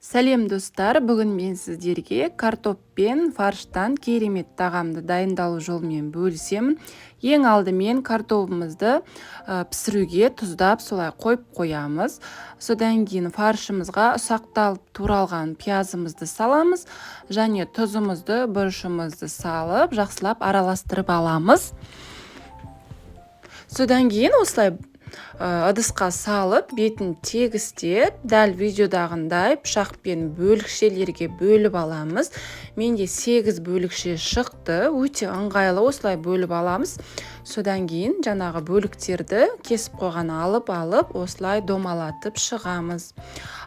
Сәлем достар, бүгін мен сіздерге картоп пен фарштан керемет тағамды дайындалу жолымен бөлісемін. Ең алдымен картопымызды пісіруге тұздап солай қойып қоямыз. Содан кейін фаршымызға ұсақталып туралған пиязымызды саламыз және тұзымызды, бұрышымызды салып, жақсылап араластырып аламыз. Содан кейін осылай ыдысқа салып, бетін тегістеп, дәл видеодағындай пышақпен бөлікшелерге бөліп аламыз. Менде 8 бөлікше шықты, өте ыңғайлы, осылай бөліп аламыз. Содан кейін жаңағы бөліктерді кесіп қойған алып, осылай домалатып шығамыз.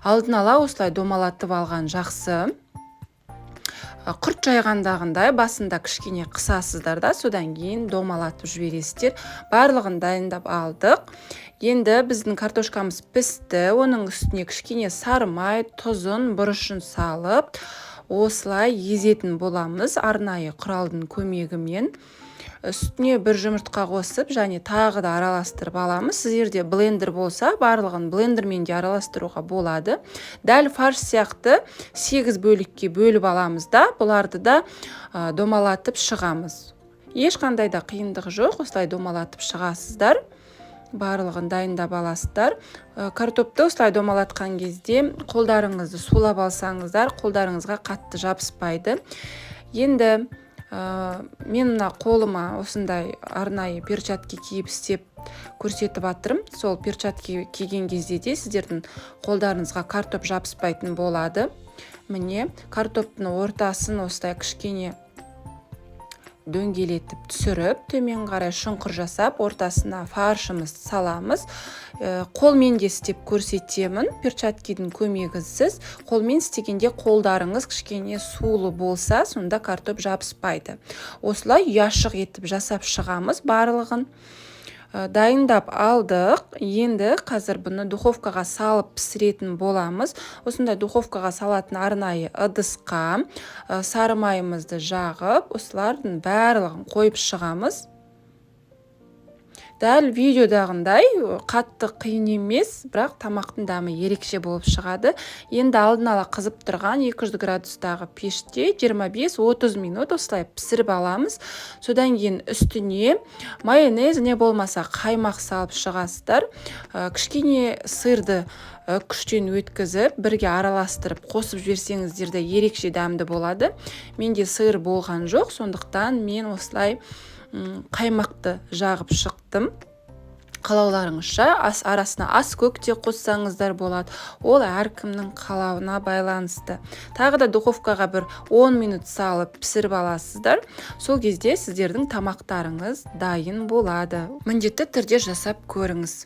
Алдын ала осылай домалатып алған жақсы. Құрт жайғандағындай басында кішкене қысасыздар да, содан кейін домалатып жібересіздер. Барлығын дайындап алдық. Енді біздің картошкамыз пісті. Оның үстіне кішкене сары май, тұзын, бұрышын салып, осылай езетін боламыз арнайы құралдың көмегімен. Үстіне бір жұмыртқа қосып, және тағы да араластырып аламыз. Сіздерде блендер болса, барлығын блендермен де араластыруға болады. Дәл фарш сияқты 8 бөлікке бөліп аламыз да, бұларды да домалатып шығамыз. Ешқандай да қиындығы жоқ, осылай домалатып шығасыздар. Барлығын дайындап аласыздар. Картопты осылай домалатқан кезде қолдарыңызды сулап алсаңыздар, қолдарыңызға қатты жабыспайды. Енді мен мына қолыма осындай арнайы перчатки киіп істеп көрсетіп жатырмын. Сол перчатки киген кезде де сіздердің қолдарыңызға картоп жабыспайтын болады. Міне, картоптың ортасын осылай кішкене дөңгелетіп түсіріп, төмен қарай шұңқыр жасап, ортасына фаршымыз саламыз. Қолмен де істеп көрсетемін, перчаткидің көмегісіз. Қолмен істегенде қолдарыңыз кішкене сулы болса, сонда картоп жабыспайды. Осылай ұяшық етіп жасап шығамыз барлығын. Дайындап алдық. Енді қазір бұны духовкаға салып пісіретін боламыз. Осындай духовкаға салатын арнайы ыдысқа сары майымызды жағып, осылардың барлығын қойып шығамыз. Дәл видеодағындай қатты қиын емес, бірақ тамақтың дәмі ерекше болып шығады. Енді алдын ала қызып тұрған 200 градустағы пеште 25-30 минут осылай пісіріп аламыз. Содан кейін үстіне майонез не болмаса қаймақ салып шығасыздар. Кішкене сырды күштен өткізіп, бірге араластырып қосып жіберсеңіздер де ерекше дәмді болады. Менде сыр болған жоқ, сондықтан мен осылай қаймақты жағып шықтым. Қалауларыңызша арасына ас көк те қоссаңыздар болады. Ол әркімнің қалауына байланысты. Тағы да духовкаға бір 10 минут салып пісіріп аласыздар. Сол кезде сіздердің тамақтарыңыз дайын болады. Міндетті түрде жасап көріңіз.